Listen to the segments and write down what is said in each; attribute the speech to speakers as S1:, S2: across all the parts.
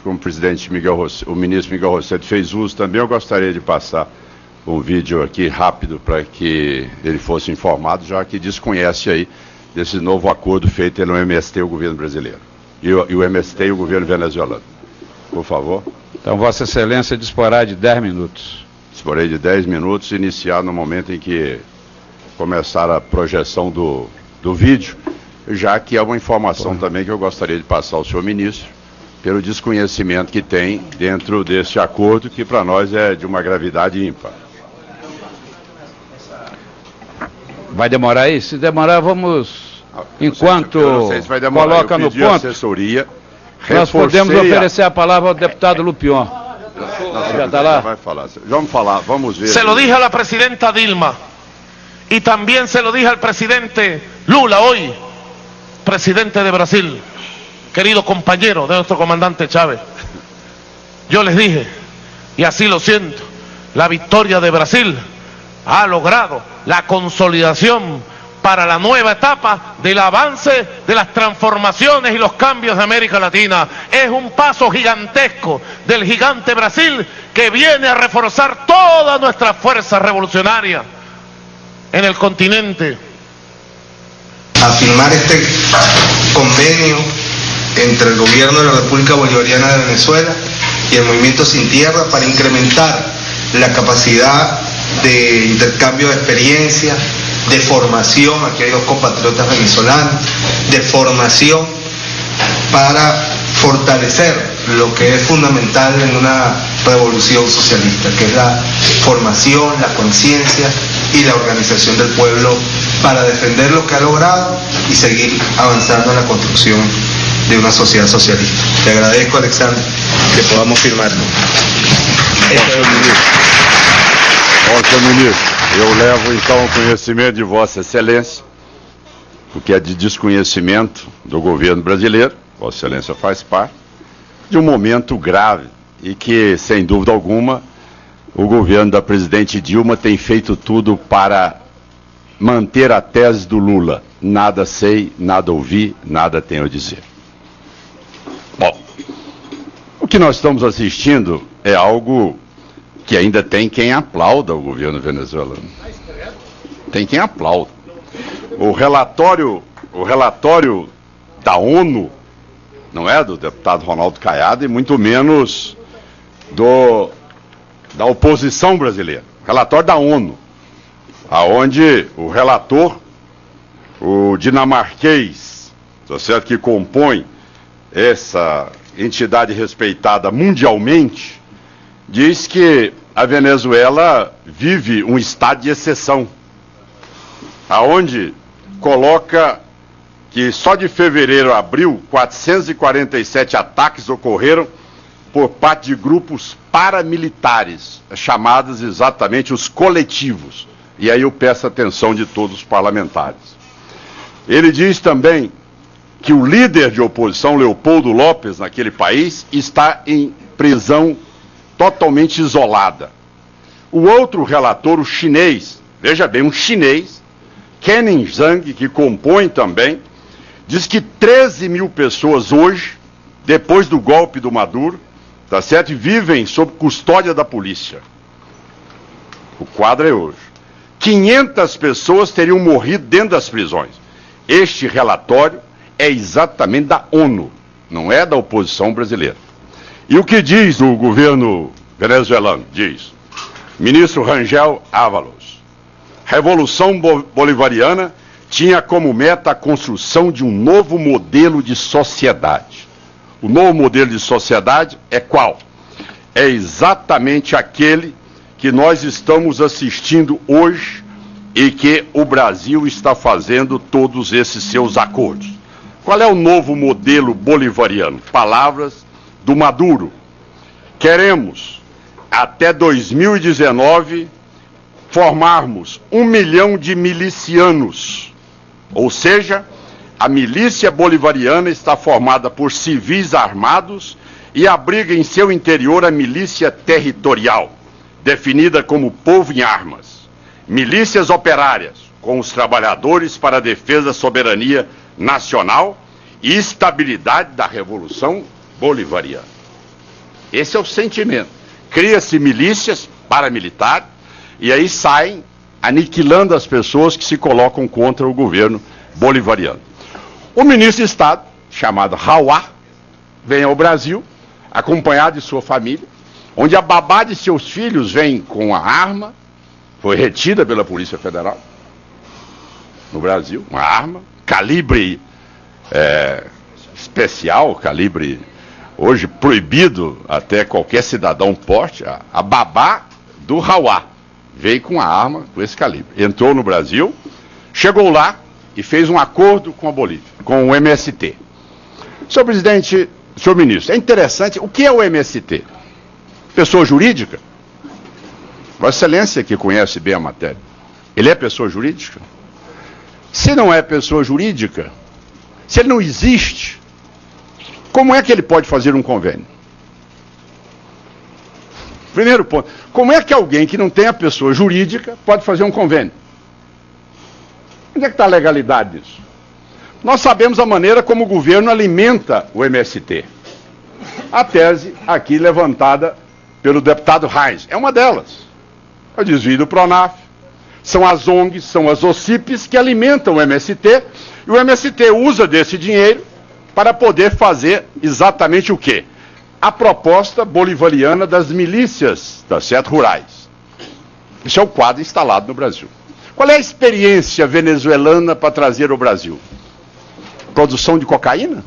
S1: como o ministro Miguel Rossetti fez uso também, eu gostaria de passar um vídeo aqui rápido para que ele fosse informado, já que desconhece aí desse novo acordo feito pelo MST e o governo brasileiro. E o MST e o governo venezuelano. Por favor.
S2: Então, Vossa Excelência disporá de 10 minutos.
S1: Disporei de 10 minutos, iniciar no momento em que começar a projeção do vídeo, já que é uma informação também que eu gostaria de passar ao senhor ministro, pelo desconhecimento que tem dentro deste acordo, que para nós é de uma gravidade ímpar.
S2: Vai demorar aí? Se demorar, vamos, enquanto coloca no ponto,
S1: assessoria,
S2: nós podemos oferecer a palavra ao deputado Lupion.
S1: Já está lá? Vai falar. Vamos falar, vamos ver.
S3: Se lo dije a la presidenta Dilma y también se lo dije al presidente Lula hoy, presidente de Brasil, querido compañero de nuestro comandante Chávez. Yo les dije, y así lo siento, la victoria de Brasil ha logrado la consolidación para la nueva etapa del avance de las transformaciones y los cambios de América Latina. Es un paso gigantesco del gigante Brasil que viene a reforzar toda nuestra fuerza revolucionaria en el continente.
S4: A firmar este convenio entre el gobierno de la República Bolivariana de Venezuela y el Movimiento Sin Tierra para incrementar la capacidad de intercambio de experiencia, de formación, aquí hay dos compatriotas venezolanos, de formación para fortalecer lo que es fundamental en una revolución socialista, que es la formación, la conciencia y la organización del pueblo para defender lo que ha logrado y seguir avanzando en la construcción de uma sociedade socialista. Te agradezco, Alexandre, que podamos firmar.
S1: Senhor ministro, eu levo então ao conhecimento de Vossa Excelência, o que é de desconhecimento do governo brasileiro, Vossa Excelência faz parte, de um momento grave e que, sem dúvida alguma, o governo da presidente Dilma tem feito tudo para manter a tese do Lula. Nada sei, nada ouvi, nada tenho a dizer. Bom, o que nós estamos assistindo é algo que ainda tem quem aplauda o governo venezuelano. Tem quem aplauda. O relatório da ONU, não é do deputado Ronaldo Caiado, e muito menos da oposição brasileira. Relatório da ONU, aonde o relator, o dinamarquês, tá certo, que compõe essa entidade respeitada mundialmente, diz que a Venezuela vive um estado de exceção, aonde coloca que só de fevereiro a abril, 447 ataques ocorreram por parte de grupos paramilitares, chamados exatamente os coletivos. E aí eu peço a atenção de todos os parlamentares. Ele diz também que o líder de oposição, Leopoldo López, naquele país, está em prisão totalmente isolada. O outro relator, o chinês, veja bem, um chinês, Kenin Zhang, que compõe também, diz que 13 mil pessoas hoje, depois do golpe do Maduro, tá certo, vivem sob custódia da polícia. O quadro é hoje. 500 pessoas teriam morrido dentro das prisões. Este relatório é exatamente da ONU, não é da oposição brasileira. E o que diz o governo venezuelano? Diz, ministro Rangel Ávalos, Revolução Bolivariana tinha como meta a construção de um novo modelo de sociedade. O novo modelo de sociedade é qual? É exatamente aquele que nós estamos assistindo hoje e que o Brasil está fazendo todos esses seus acordos. Qual é o novo modelo bolivariano? Palavras do Maduro. Queremos, até 2019, formarmos 1 milhão de milicianos. Ou seja, a milícia bolivariana está formada por civis armados e abriga em seu interior a milícia territorial, definida como povo em armas. Milícias operárias, com os trabalhadores para a defesa da soberania nacional e estabilidade da Revolução Bolivariana. Esse é o sentimento. Cria-se milícias paramilitares e aí saem aniquilando as pessoas que se colocam contra o governo bolivariano. O ministro de Estado, chamado Rauá, vem ao Brasil, acompanhado de sua família, onde a babá de seus filhos vem com a arma, foi retida pela Polícia Federal, no Brasil, uma arma, calibre especial, calibre hoje proibido até qualquer cidadão porte. A babá do Rauá veio com a arma com esse calibre. Entrou no Brasil, chegou lá e fez um acordo com a Bolívia, com o MST. Senhor presidente, senhor ministro, é interessante, o que é o MST? Pessoa jurídica? Vossa Excelência que conhece bem a matéria, ele é pessoa jurídica? Se não é pessoa jurídica, se ele não existe, como é que ele pode fazer um convênio? Primeiro ponto, como é que alguém que não tem a pessoa jurídica pode fazer um convênio? Onde é que está a legalidade disso? Nós sabemos a maneira como o governo alimenta o MST. A tese aqui levantada pelo deputado Reis é uma delas. É o desvio do Pronaf, são as ONGs, são as OCIPs que alimentam o MST, e o MST usa desse dinheiro para poder fazer exatamente o quê? A proposta bolivariana das milícias, tá certo, rurais. Isso é o quadro instalado no Brasil. Qual é a experiência venezuelana para trazer ao Brasil? Produção de cocaína?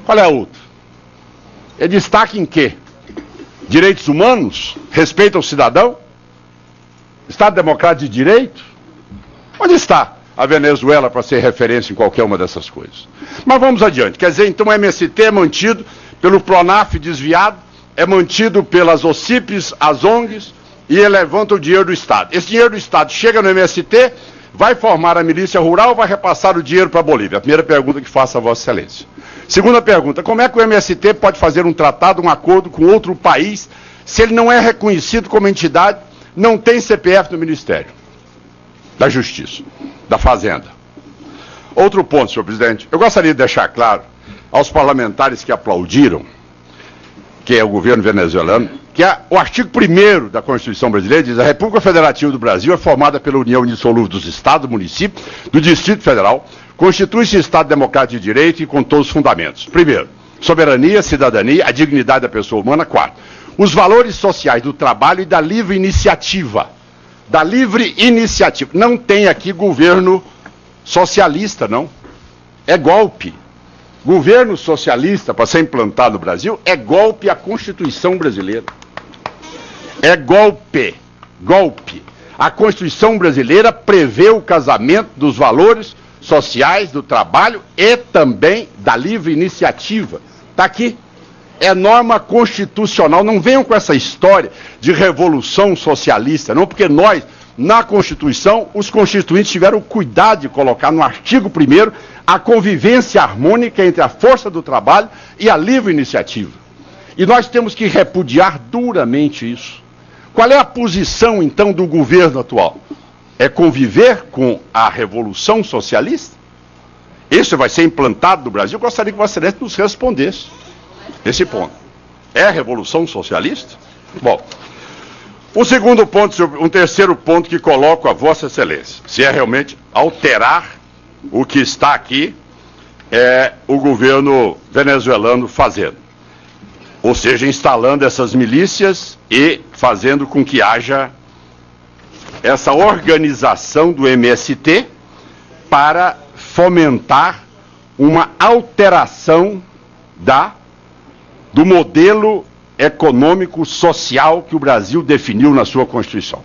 S1: Qual é a outra? É destaque em quê? Direitos humanos? Respeito ao cidadão? Estado democrático de direito? Onde está a Venezuela para ser referência em qualquer uma dessas coisas? Mas vamos adiante. Quer dizer, então o MST é mantido pelo Pronaf desviado, é mantido pelas OCIPs, as ONGs, e ele levanta o dinheiro do Estado. Esse dinheiro do Estado chega no MST, vai formar a milícia rural, vai repassar o dinheiro para a Bolívia. A primeira pergunta que faço a Vossa Excelência. Segunda pergunta, como é que o MST pode fazer um tratado, um acordo com outro país, se ele não é reconhecido como entidade, não tem CPF no Ministério da Justiça, da Fazenda? Outro ponto, senhor presidente, eu gostaria de deixar claro aos parlamentares que aplaudiram, que é o governo venezuelano, que o artigo 1º da Constituição brasileira diz: a República Federativa do Brasil é formada pela união indissolúvel dos Estados, municípios, do Distrito Federal, constitui-se Estado democrático de direito e com todos os fundamentos. Primeiro, soberania, cidadania, a dignidade da pessoa humana. Quarto, os valores sociais do trabalho e da livre iniciativa. Da livre iniciativa. Não tem aqui governo socialista, não. É golpe. Governo socialista, para ser implantado no Brasil, é golpe à Constituição brasileira. É golpe. Golpe. A Constituição brasileira prevê o casamento dos valores sociais, do trabalho e também da livre iniciativa. Está aqui. É norma constitucional. Não venham com essa história de revolução socialista, não, porque nós, na Constituição, os constituintes tiveram cuidado de colocar no artigo 1º a convivência harmônica entre a força do trabalho e a livre iniciativa. E nós temos que repudiar duramente isso. Qual é a posição, então, do governo atual? É conviver com a revolução socialista? Isso vai ser implantado no Brasil? Eu gostaria que Vossa Excelência nos respondesse esse ponto. É a revolução socialista? Bom, o segundo ponto, um terceiro ponto que coloco a Vossa Excelência, se é realmente alterar o que está aqui, é o governo venezuelano fazendo. Ou seja, instalando essas milícias e fazendo com que haja essa organização do MST para fomentar uma alteração do modelo econômico social que o Brasil definiu na sua Constituição.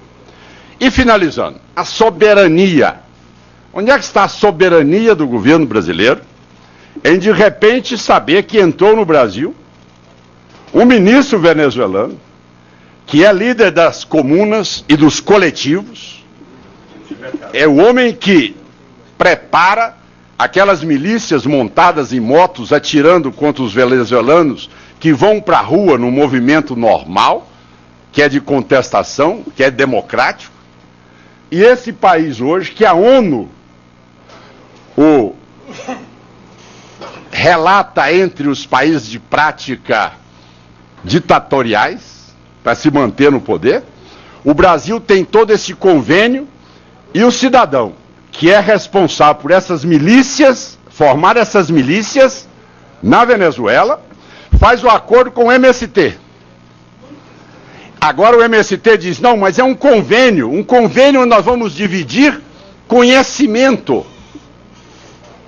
S1: E finalizando, a soberania. Onde é que está a soberania do governo brasileiro em de repente saber que entrou no Brasil um ministro venezuelano que é líder das comunas e dos coletivos, é o homem que prepara aquelas milícias montadas em motos atirando contra os venezuelanos que vão para a rua num movimento normal, que é de contestação, que é democrático. E esse país hoje, que a ONU relata entre os países de prática ditatoriais para se manter no poder. O Brasil tem todo esse convênio e o cidadão que é responsável por essas milícias, formar essas milícias na Venezuela, faz o acordo com o MST. Agora o MST diz, não, mas é um convênio onde nós vamos dividir conhecimento.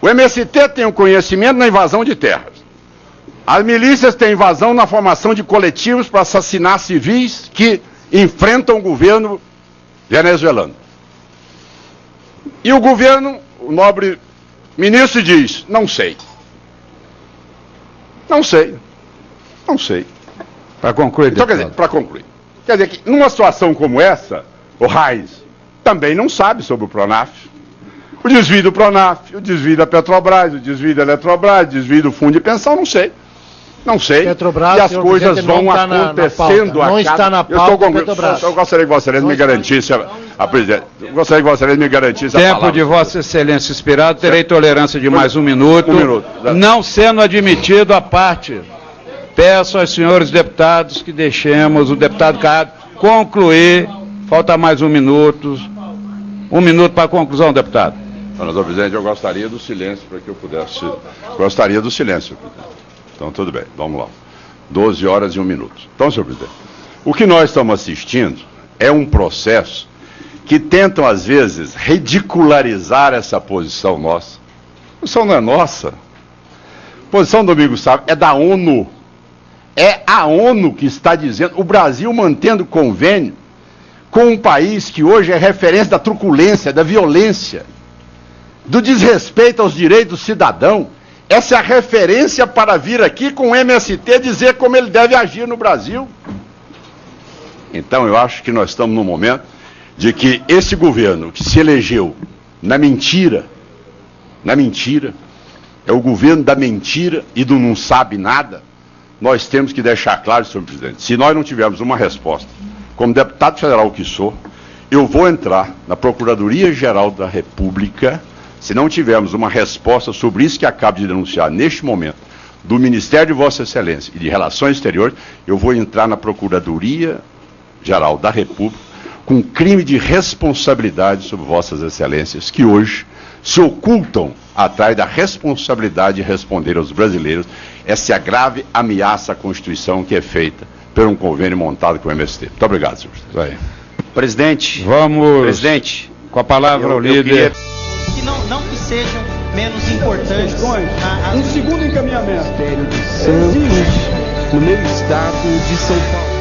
S1: O MST tem um conhecimento na invasão de terras. As milícias têm invasão na formação de coletivos para assassinar civis que enfrentam o governo venezuelano. E o governo, o nobre ministro diz, não sei. Não sei. Não sei.
S2: Para concluir,
S1: então, quer dizer, para concluir. Quer dizer que numa situação como essa, o Reis também não sabe sobre o Pronaf. O desvio do Pronaf, o desvio da Petrobras, o desvio da Eletrobras, o desvio do fundo de pensão, não sei. Não sei.
S5: Petrobras,
S1: e as coisas vão acontecendo
S5: não está na pauta.
S1: Eu gostaria que Vossa Excelência me garantisse, a presidente. Eu gostaria que Vossa Excelência me garantisse a palavra.
S2: Tempo de Vossa Excelência expirado, terei tolerância de mais um minuto. Não sendo admitido a parte. Peço aos senhores deputados que deixemos o deputado Caiado concluir. Falta mais um minuto. Um minuto para a conclusão, deputado.
S1: Senhor presidente, eu gostaria do silêncio para que eu pudesse. Gostaria do silêncio, presidente. Então, tudo bem, vamos lá. 12 horas e 1 minuto. Então, senhor presidente, o que nós estamos assistindo é um processo que tentam, às vezes, ridicularizar essa posição nossa. A posição não é nossa. A posição do Domingos Sávio é da ONU. É a ONU que está dizendo, o Brasil mantendo convênio com um país que hoje é referência da truculência, da violência, do desrespeito aos direitos do cidadão. Essa é a referência para vir aqui com o MST dizer como ele deve agir no Brasil. Então eu acho que nós estamos num momento de que esse governo que se elegeu na mentira, é o governo da mentira e do não sabe nada, nós temos que deixar claro, senhor presidente, se nós não tivermos uma resposta, como deputado federal que sou, eu vou entrar na Procuradoria-Geral da República. Se não tivermos uma resposta sobre isso que acabo de denunciar neste momento, do Ministério de Vossa Excelência e de Relações Exteriores, eu vou entrar na Procuradoria-Geral da República com crime de responsabilidade sobre Vossas Excelências, que hoje se ocultam atrás da responsabilidade de responder aos brasileiros essa grave ameaça à Constituição que é feita por um convênio montado com o MST. Muito obrigado, senhor presidente.
S6: Presidente.
S2: Vamos.
S6: Presidente.
S2: Com a palavra ao líder.
S7: Que não que sejam menos importantes.
S8: Um segundo encaminhamento. Ministério de Santos, no meu estado de São Paulo.